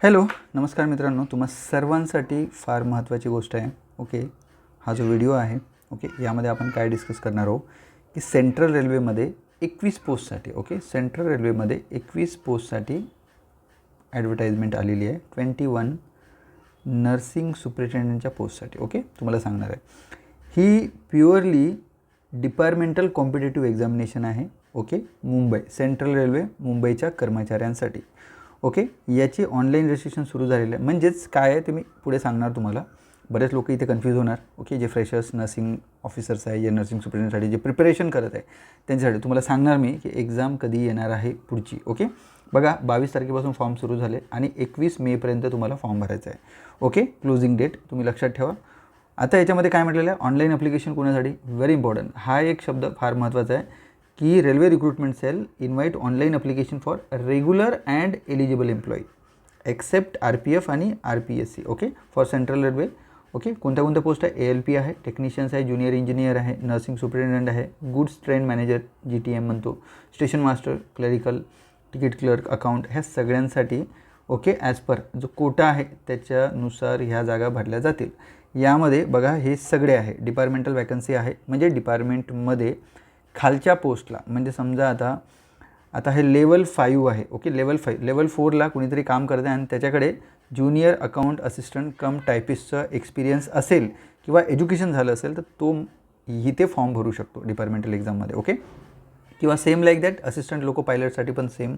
Hello, नमस्कार मित्रांनो. तुम्हा सर्वांसाठी फार महत्त्वाची गोष्ट आहे. ओके, हा जो व्हिडिओ आहे, ओके, यामध्ये आपण काय डिस्कस करणार आहोत की सेंट्रल रेल्वेमध्ये 21 पोस्टसाठी, ओके, सेंट्रल रेल्वेमध्ये 21 पोस्टसाठी ॲडव्हर्टाइजमेंट आलेली आहे. 21 नर्सिंग सुपरिटेंडंटच्या पोस्टसाठी. ओके, तुम्हाला सांगणार आहे. ही प्युअरली डिपार्टमेंटल कॉम्पिटेटिव्ह एक्झामिनेशन आहे. ओके, मुंबई सेंट्रल रेल्वे मुंबईच्या कर्मचाऱ्यांसाठी. ओके, याची ऑनलाईन रजिस्ट्रेशन सुरू झालेलं आहे. म्हणजेच काय आहे ते मी पुढे सांगणार तुम्हाला. बरेच लोक इथे कन्फ्यूज होणार. ओके, जे फ्रेशर्स नर्सिंग ऑफिसर्स आहे, जे नर्सिंग सुपरिटेंडंटसाठी जे प्रिपरेशन करत आहे त्यांच्यासाठी तुम्हाला सांगणार मी की एक्झाम कधी येणार आहे पुढची. ओके, बघा 22 तारखेपासून फॉर्म सुरू झाले आणि 21 मेपर्यंत तुम्हाला फॉर्म भरायचा आहे. ओके, क्लोजिंग डेट तुम्ही लक्षात ठेवा. आता याच्यामध्ये काय म्हटलेलं आहे, ऑनलाईन ॲप्लिकेशन कोणासाठी, व्हेरी इम्पॉर्टंट. हा एक शब्द फार महत्त्वाचा आहे की railway recruitment cell invite online application for regular and eligible employee except RPF आणि RPSC. Okay, for central railway. Okay, कोणत्या कोणत्या पोस्ट आहे, ALP आहे, टेक्निशियन्स आहे, ज्युनियर इंजिनियर आहे, नर्सिंग सुपरिटेंडंट आहे, गुड्स ट्रेन मॅनेजर GTM म्हणतो, station master, clerical, ticket clerk, account, ह्या सगळ्यांसाठी ओके ॲज पर जो कोटा आहे त्याच्यानुसार ह्या जागा भरल्या जातील. यामध्ये बघा हे सगळे आहे डिपार्टमेंटल वॅकन्सी आहे. म्हणजे डिपार्टमेंटमध्ये खालच्या पोस्टला, म्हणजे समजा आता हे लेवल 5 आहे. ओके, लेवल 5, लेवल 4ला कोणीतरी काम करते आणि त्याच्याकडे ज्युनियर अकाउंट असिस्टंट कम टायपिस्टचा एक्सपिरियन्स असेल किंवा एज्युकेशन झालं असेल तर तो इथे फॉर्म भरू शकतो डिपार्टमेंटल एक्झाममध्ये. ओके, किंवा same like that assistant loco पायलटसाठी पण सेम.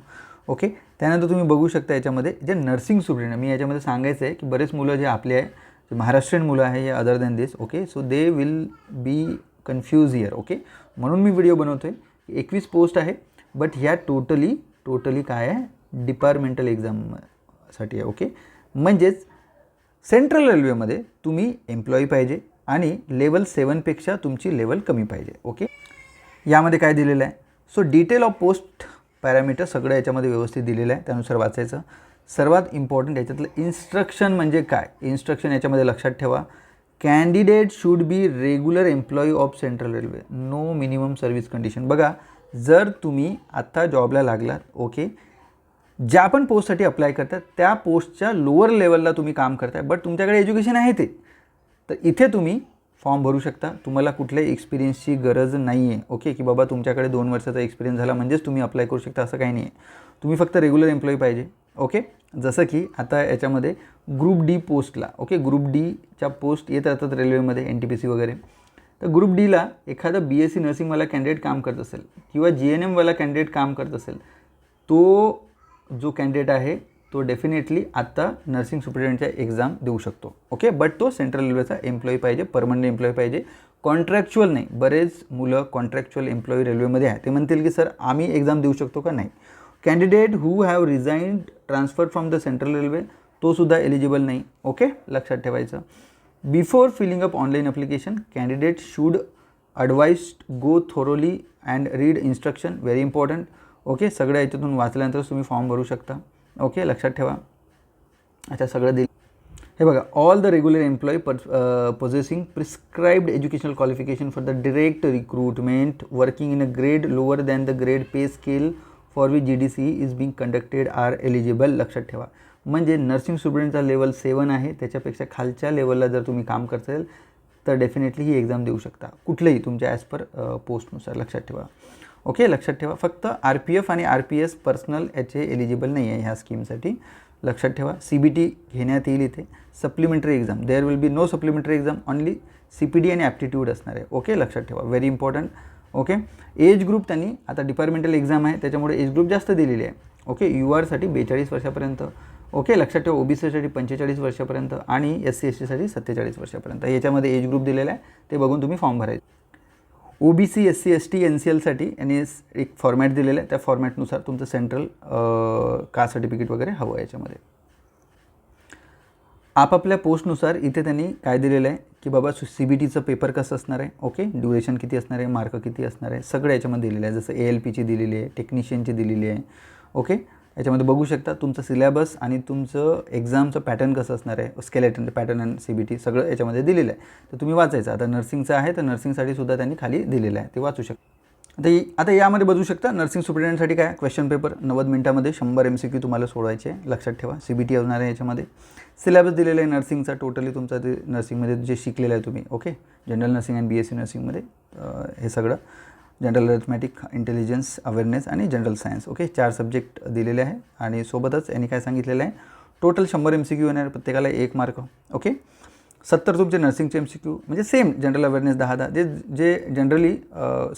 ओके, त्यानंतर तुम्ही बघू शकता याच्यामध्ये जे नर्सिंग सुपरिटेंडंट, मी याच्यामध्ये सांगायचं आहे की बरेच मुलं जे आपले आहे, जे महाराष्ट्रीयन मुलं आहे या other than this. Okay, so they will be confuse here. Okay, म्हणून मी व्हिडिओ बनवतो आहे. 21 पोस्ट आहे, बट ह्या टोटली काय आहे, डिपार्टमेंटल एक्झामसाठी आहे. ओके, म्हणजेच सेंट्रल रेल्वेमध्ये तुम्ही एम्प्लॉई पाहिजे आणि लेवल 7पेक्षा तुमची लेवल कमी पाहिजे. ओके, यामध्ये काय दिलेलं आहे, so detail of post parameter सगळं याच्यामध्ये व्यवस्थित दिलेलं आहे, त्यानुसार वाचायचं. सर्वात इम्पॉर्टंट याच्यातलं इन्स्ट्रक्शन म्हणजे काय, इन्स्ट्रक्शन याच्यामध्ये लक्षात ठेवा. Candidate should be regular employee of central railway, no minimum service condition. बघा, जर तुम्ही आत्ता जॉबला लागलात, ओके, ज्या पण पोस्टसाठी अप्लाय करतात त्या पोस्टच्या लोअर लेवलला तुम्ही काम करताय, बट तुमच्याकडे एज्युकेशन आहे ते, तर इथे तुम्ही फॉर्म भरू शकता. तुम्हाला कुठल्याही एक्सपिरियन्सची गरज नाही आहे. ओके, की बाबा तुमच्याकडे 2 वर्षाचा एक्सपिरियन्स झाला म्हणजेच तुम्ही अप्लाय करू शकता असं काही नाही आहे. तुम्ही फक्त रेग्युलर एम्प्लॉई पाहिजे. ओके, जसं की आता याच्यामध्ये ग्रुप डी पोस्टला, ओके, ग्रुप डीच्या पोस्ट येत राहतात रेल्वेमध्ये, NTPC वगैरे. तर ग्रुप डीला एखादा BSc नर्सिंगवाला कॅन्डिडेट काम करत असेल किंवा GNMवाला कॅन्डिडेट काम करत असेल, तो जो कॅन्डिडेट आहे तो डेफिनेटली आत्ता नर्सिंग सुपरिटेंडंटच्या एक्झाम देऊ शकतो. ओके, बट तो सेंट्रल रेल्वेचा एम्प्लॉई पाहिजे, परमनंट एम्प्लॉई पाहिजे, कॉन्ट्रॅक्च्युअल नाही. बरेच मुलं कॉन्ट्रॅक्च्युअल एम्प्लॉई रेल्वेमध्ये आहे, ते म्हणतील की सर आम्ही एक्झाम देऊ शकतो का, नाही. Candidate who have resigned transfer from the central railway तो सुद्धा एलिजिबल नाही. ओके, लक्षात ठेवायचं. Before filling up online application candidate should advised go thoroughly and read instruction, very important. Okay, सगळ्या याच्यातून वाचल्यानंतरच तुम्ही फॉर्म भरू शकता. ओके, लक्षात ठेवा. अच्छा, सगळं दिलं हे बघा. All the regular employee possessing prescribed educational qualification for the direct recruitment working in a grade lower than the grade pay scale for which GDC is being conducted are eligible. लक्षात ठेवा. म्हणजे नर्सिंग स्टुडंटचा लेवल 7 आहे, त्याच्यापेक्षा खालच्या लेवलला जर तुम्ही काम करत असेल तर डेफिनेटली ही एक्झाम देऊ शकता, कुठलंही तुमच्या ॲज पर पोस्टनुसार. लक्षात ठेवा. ओके, लक्षात ठेवा. फक्त RPF आणि RPS पर्सनल याचे एलिजिबल नाही आहे ह्या स्कीमसाठी. लक्षात ठेवा. CBT घेण्यात येईल इथे. Supplementary exam, there will be no supplementary exam, only CPD आणि ॲप्टिट्यूड असणार आहे. ओके, लक्षात ठेवा, very important. Okay, age group त्यांनी आता डिपार्टमेंटल एक्झाम आहे त्याच्यामुळे एज ग्रुप जास्त दिलेली आहे. ओके, UR साठी 42 वर्षापर्यंत. ओके, लक्षात ठेवा. OBC साठी 45 वर्षापर्यंत आणि SC ST साठी 47 वर्षापर्यंत याच्यामध्ये एज ग्रुप दिलेला आहे, ते बघून तुम्ही फॉर्म भरायचे. OBC SC ST NCLसाठी यांनी एक फॉर्मॅट दिलेला आहे, त्या फॉर्मॅटनुसार तुमचं सेंट्रल कास्ट सर्टिफिकेट वगैरे हवं आहे. याच्यामध्ये आपापल्या पोस्टनुसार इथे त्यांनी काय दिलेलं आहे की बाबा CBTचं पेपर कसं असणार आहे, ओके, ड्युरेशन किती असणार आहे, मार्क किती असणार आहे, सगळं याच्यामध्ये दिलेलं आहे. जसं ALPची दिलेली आहे, टेक्निशियनची दिलेली आहे. ओके, याच्यामध्ये बघू शकता तुमचं सिलेबस आणि तुमचं एक्झामचं पॅटर्न कसं असणार आहे, स्केलेटन पॅटर्न आणि CBT सगळं याच्यामध्ये दिलेलं आहे. तर तुम्ही वाचायचं. आता नर्सिंगचं आहे तर नर्सिंगसाठी सुद्धा त्यांनी खाली दिलेलं आहे, ते वाचू शकता. आता यामध्ये बघू शकता नर्सिंग सुपरिटेंडंटसाठी काय क्वेश्चन पेपर 90 मिनिटामध्ये 100 MCQ तुम्हाला सोडवायचे आहे. लक्षात ठेवा CBT असणार आहे याच्यामध्ये. सिलेबस दिलेला आहे नर्सिंगचा टोटली तुमचा ते नर्सिंगमध्ये जे शिकलेलं आहे तुम्ही ओके. जनरल नर्सिंग आणि BSc नर्सिंगमध्ये हे सगळं जनरल अरिथमॅटिक, इंटेलिजन्स, अवेअरनेस आणि जनरल सायन्स ओके 4 सब्जेक्ट दिलेले आहे. आणि सोबतच यांनी काय सांगितलेलं आहे टोटल 100 MCQ येणार प्रत्येकाला 1 मार्क ओके. 70 तुमचे नर्सिंगचे MCQ म्हणजे सेम जनरल अवेअरनेस 10 जे जनरली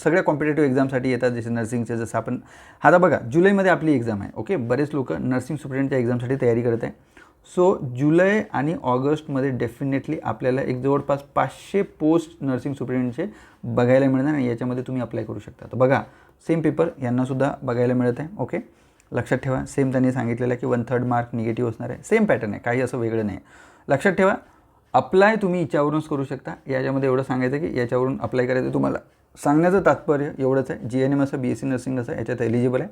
सगळ्या कॉम्पिटेटिव्ह एक्झामसाठी येतात जसे नर्सिंगचे. जसं आपण आता बघा जुलैमध्ये आपली एक्झाम आहे ओके. बरेच लोक नर्सिंग सुपरिटेंडंटच्या एक्झामसाठी तयारी करत आहे. सो जुलै आणि ऑगस्टमध्ये डेफिनेटली आपल्याला एक जवळपास 500 पोस्ट नर्सिंग सुपरिटेंडंटचे बघायला मिळणार आणि याच्यामध्ये तुम्ही अप्लाय करू शकता. तर बघा सेम पेपर यांनासुद्धा बघायला मिळत आहे ओके. लक्षात ठेवा सेम त्यांनी सांगितलेलं आहे की 1/3 मार्क निगेटिव्ह असणार आहे. सेम पॅटर्न आहे, काही असं वेगळं नाही. लक्षात ठेवा अप्लाय तुम्ही याच्यावरूनच करू शकता. याच्यामध्ये एवढं सांगायचं की याच्यावरून अप्लाय करायचं. तुम्हाला सांगण्याचं तात्पर्य एवढंच आहे GNM असं BSc नर्सिंग असं याच्यात एलिजिबल आहे.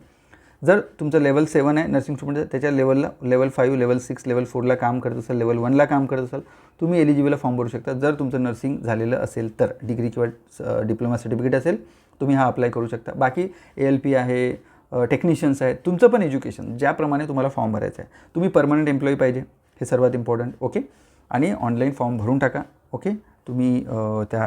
जर तुमचं लेवल 7 आहे नर्सिंग स्टुडंट त्याच्या लेवलला लेवल 5, लेवल 6, लेवल 4ला काम करत असाल, लेवल 1ला काम करत असाल तुम्ही एलिजिबल फॉर्म भरू शकता. जर तुमचं नर्सिंग झालेलं असेल तर डिग्री किंवा डिप्लोमा सर्टिफिकेट असेल तुम्ही हा अप्लाय करू शकता. बाकी ALP आहे, टेक्निशियन्स आहेत, तुमचं पण एज्युकेशन ज्याप्रमाणे तुम्हाला फॉर्म भरायचं आहे. तुम्ही परमनंट एम्प्लॉई पाहिजे हे सर्वात इम्पॉर्टंट ओके. आणि ऑनलाईन फॉर्म भरून टाका ओके. तुम्ही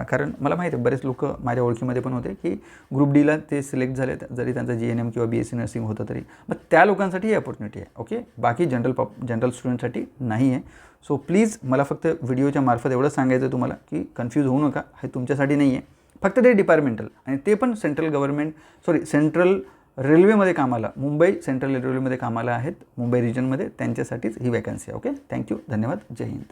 कारण मला माहिती आहे बरेच लोक माझ्या ओळखीमध्ये पण होते की ग्रुप Dला ते सिलेक्ट झाले जरी त्यांचं GNM किंवा BSc नर्सिंग होतं तरी. मग त्या लोकांसाठी ही अपॉर्च्युनिटी आहे ओके. बाकी जनरल स्टुडंटसाठी नाही आहे. सो प्लीज मला फक्त व्हिडिओच्या मार्फत एवढंच सांगायचं आहे तुम्हाला की कन्फ्यूज होऊ नका. हे तुमच्यासाठी नाही आहे. फक्त ते डिपार्टमेंटल आणि ते पण सेंट्रल रेल्वेमध्ये कामाला मुंबई सेंट्रल रेल्वेमध्ये कामाला आहेत मुंबई रिजनमध्ये त्यांच्यासाठीच ही वॅकन्सी आहे ओके. थँक्यू, धन्यवाद, जय हिंद.